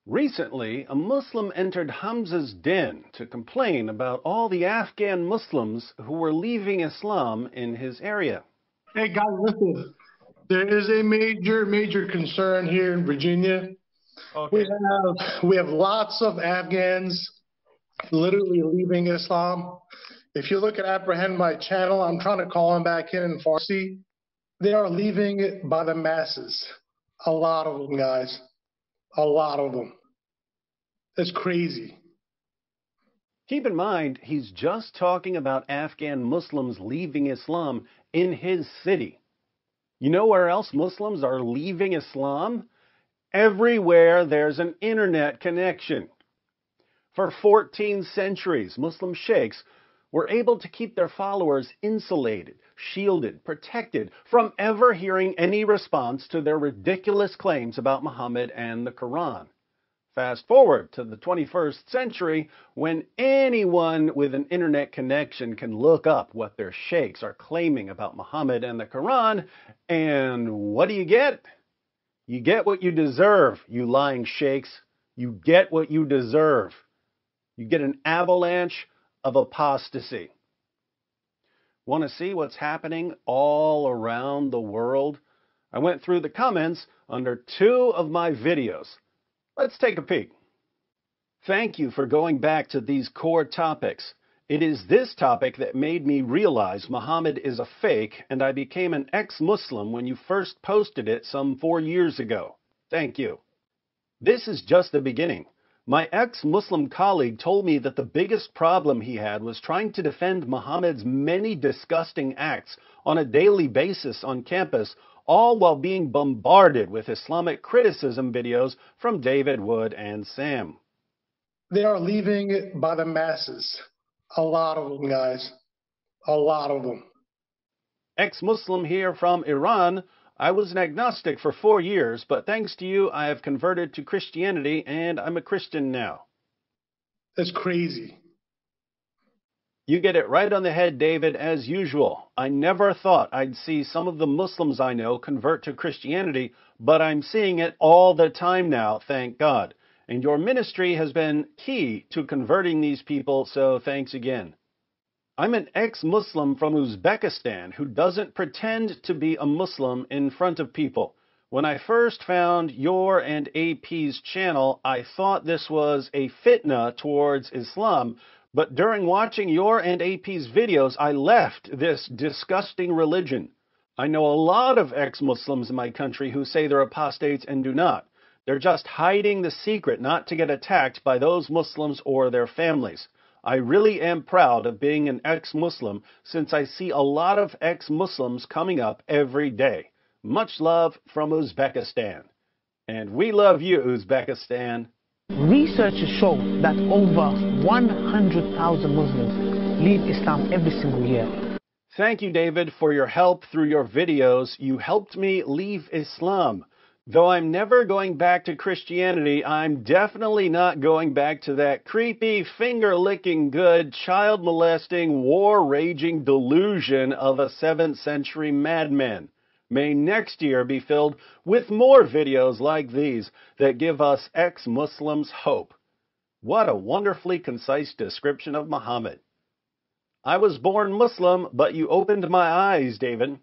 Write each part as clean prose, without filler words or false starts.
Recently, a Muslim entered Hamza's den to complain about all the Afghan Muslims who were leaving Islam in his area. Hey guys, listen. There is a major concern here in Virginia. Okay. We have lots of Afghans literally leaving Islam. If you look at Apprehend My channel, I'm trying to call them back in Farsi. They are leaving it by the masses. A lot of them, guys. A lot of them. It's crazy. Keep in mind, he's just talking about Afghan Muslims leaving Islam in his city. You know where else Muslims are leaving Islam? Everywhere there's an internet connection. For 14 centuries, Muslim sheikhs were able to keep their followers insulated, shielded, protected from ever hearing any response to their ridiculous claims about Muhammad and the Quran. Fast forward to the 21st century, when anyone with an internet connection can look up what their sheikhs are claiming about Muhammad and the Quran, and what do you get? You get what you deserve, you lying sheikhs. You get what you deserve. You get an avalanche of apostasy. Want to see what's happening all around the world? I went through the comments under 2 of my videos. Let's take a peek. Thank you for going back to these core topics. It is this topic that made me realize Muhammad is a fake, and I became an ex-Muslim when you first posted it some 4 years ago. Thank you. This is just the beginning. My ex-Muslim colleague told me that the biggest problem he had was trying to defend Muhammad's many disgusting acts on a daily basis on campus, all while being bombarded with Islamic criticism videos from David Wood and Sam. They are leaving it by the masses. A lot of them, guys. A lot of them. Ex-Muslim here from Iran. I was an agnostic for 4 years, but thanks to you, I have converted to Christianity, and I'm a Christian now. It's crazy. You get it right on the head, David, as usual. I never thought I'd see some of the Muslims I know convert to Christianity, but I'm seeing it all the time now, thank God. And your ministry has been key to converting these people, so thanks again. I'm an ex-Muslim from Uzbekistan who doesn't pretend to be a Muslim in front of people. When I first found your and AP's channel, I thought this was a fitna towards Islam, but during watching your and AP's videos, I left this disgusting religion. I know a lot of ex-Muslims in my country who say they're apostates and do not. They're just hiding the secret not to get attacked by those Muslims or their families. I really am proud of being an ex-Muslim since I see a lot of ex-Muslims coming up every day. Much love from Uzbekistan. And we love you, Uzbekistan. Researchers show that over 100,000 Muslims leave Islam every single year. Thank you, David, for your help through your videos. You helped me leave Islam. Though I'm never going back to Christianity, I'm definitely not going back to that creepy, finger-licking good, child-molesting, war-raging delusion of a 7th century madman. May next year be filled with more videos like these that give us ex-Muslims hope. What a wonderfully concise description of Muhammad. I was born Muslim, but you opened my eyes, David.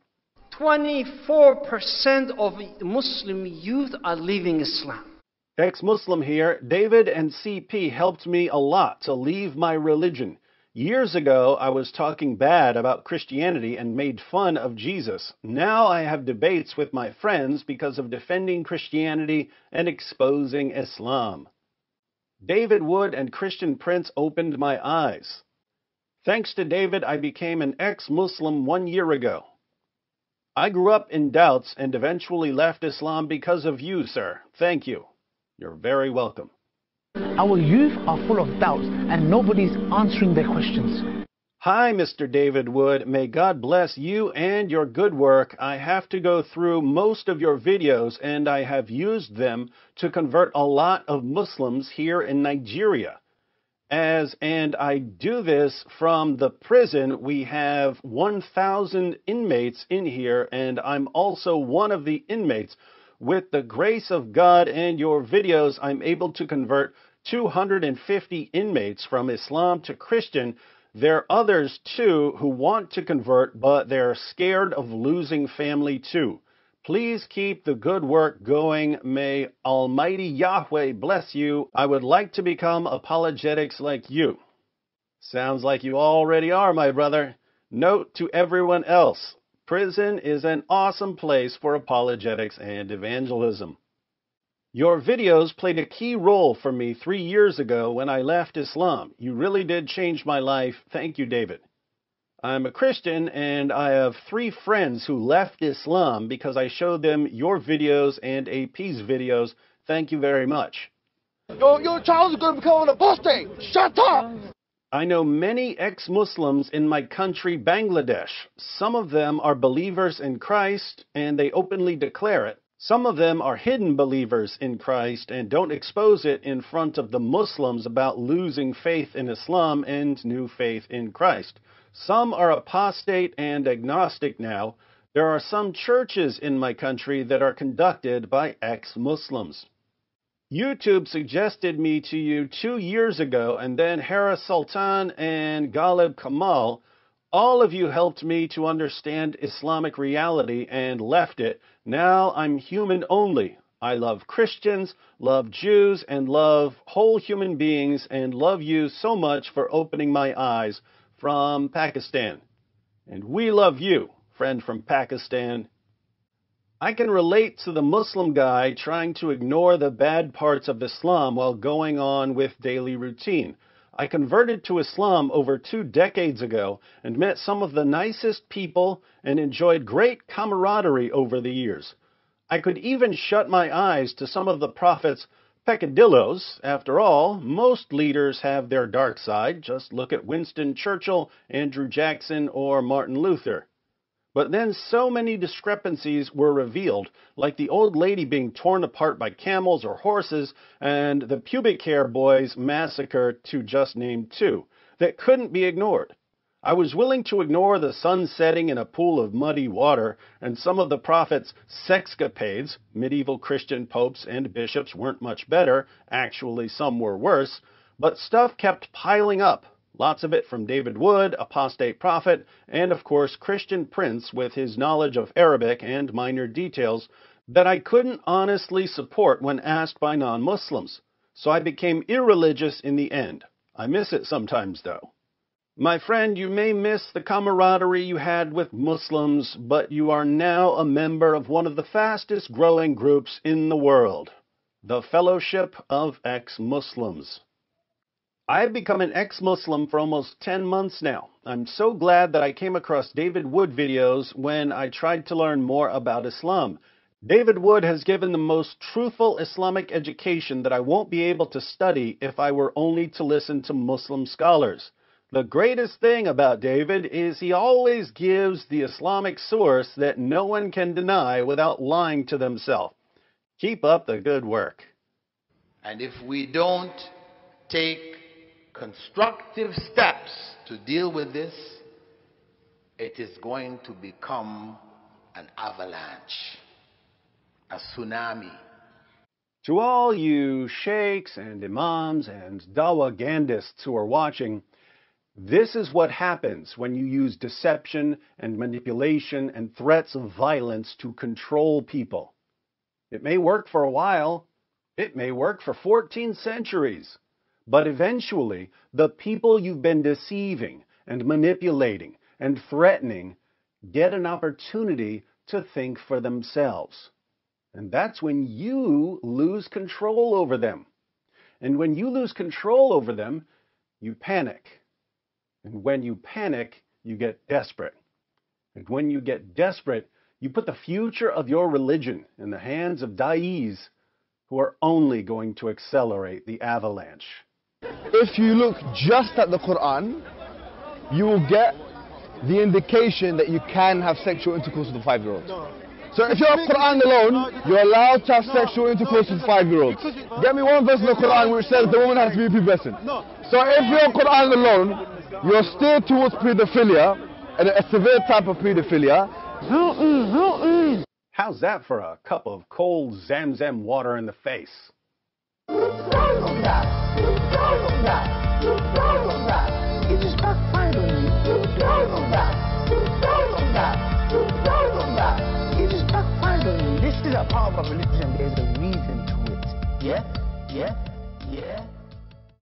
24% of Muslim youth are leaving Islam. Ex-Muslim here, David and CP helped me a lot to leave my religion. Years ago, I was talking bad about Christianity and made fun of Jesus. Now I have debates with my friends because of defending Christianity and exposing Islam. David Wood and Christian Prince opened my eyes. Thanks to David, I became an ex-Muslim 1 year ago. I grew up in doubts and eventually left Islam because of you, sir. Thank you. You're very welcome. Our youth are full of doubts and nobody's answering their questions. Hi, Mr. David Wood. May God bless you and your good work. I have to go through most of your videos and I have used them to convert a lot of Muslims here in Nigeria. And I do this from the prison. We have 1,000 inmates in here, and I'm also one of the inmates. with the grace of God and your videos, I'm able to convert 250 inmates from Islam to Christian. There are others, too, who want to convert, but they're scared of losing family, too. Please keep the good work going. May Almighty Yahweh bless you. I would like to become apologetics like you. Sounds like you already are, my brother. Note to everyone else, prison is an awesome place for apologetics and evangelism. Your videos played a key role for me 3 years ago when I left Islam. You really did change my life. Thank you, David. I'm a Christian, and I have 3 friends who left Islam because I showed them your videos and AP's videos. Thank you very much. Your child is going to become an apostate. Shut up! I know many ex-Muslims in my country, Bangladesh. Some of them are believers in Christ, and they openly declare it. Some of them are hidden believers in Christ and don't expose it in front of the Muslims about losing faith in Islam and new faith in Christ. Some are apostate and agnostic now. There are some churches in my country that are conducted by ex-Muslims. YouTube suggested me to you 2 years ago, and then Hera Sultan and Ghalib Kamal, all of you helped me to understand Islamic reality and left it. Now I'm human only. I love Christians, love Jews, and love whole human beings, and love you so much for opening my eyes. From Pakistan. And we love you, friend from Pakistan. I can relate to the Muslim guy trying to ignore the bad parts of Islam while going on with daily routine. I converted to Islam over 2 decades ago and met some of the nicest people and enjoyed great camaraderie over the years. I could even shut my eyes to some of the Prophet's peccadillos. After all, most leaders have their dark side. Just look at Winston Churchill, Andrew Jackson, or Martin Luther. But then so many discrepancies were revealed, like the old lady being torn apart by camels or horses, and the pubic hair boys massacre, to just name 2, that couldn't be ignored. I was willing to ignore the sun setting in a pool of muddy water, and some of the Prophet's sexcapades. Medieval Christian popes and bishops weren't much better. Actually, some were worse. But stuff kept piling up. Lots of it from David Wood, apostate prophet, and of course Christian Prince with his knowledge of Arabic and minor details that I couldn't honestly support when asked by non-Muslims. So I became irreligious in the end. I miss it sometimes, though. My friend, you may miss the camaraderie you had with Muslims, but you are now a member of one of the fastest growing groups in the world, the Fellowship of Ex-Muslims. I've become an ex-Muslim for almost 10 months now. I'm so glad that I came across David Wood videos when I tried to learn more about Islam. David Wood has given the most truthful Islamic education that I won't be able to study if I were only to listen to Muslim scholars. The greatest thing about David is he always gives the Islamic source that no one can deny without lying to themselves. Keep up the good work. And if we don't take constructive steps to deal with this, it is going to become an avalanche, a tsunami. To all you sheikhs and imams and dawagandists who are watching, this is what happens when you use deception and manipulation and threats of violence to control people. It may work for a while. It may work for 14 centuries. But eventually, the people you've been deceiving and manipulating and threatening get an opportunity to think for themselves. And that's when you lose control over them. And when you lose control over them, you panic. And when you panic, you get desperate. And when you get desperate, you put the future of your religion in the hands of da'is who are only going to accelerate the avalanche. If you look just at the Quran, you will get the indication that you can have sexual intercourse with a 5-year-old. So if you're Quran alone, you're allowed to have sexual intercourse with 5-year-olds. Get me one verse in the Quran which says the woman has to be pubescent. So if you're Quran alone, you're steered towards pedophilia, and a severe type of pedophilia. How's that for a cup of cold Zamzam water in the face? You don't that. You don't that. You don't that. It just backfired on me. You don't that. You don't that. You don't that. It just backfired on me. This is a part of our religion. There's a reason to it. Yeah? Yeah? Yeah?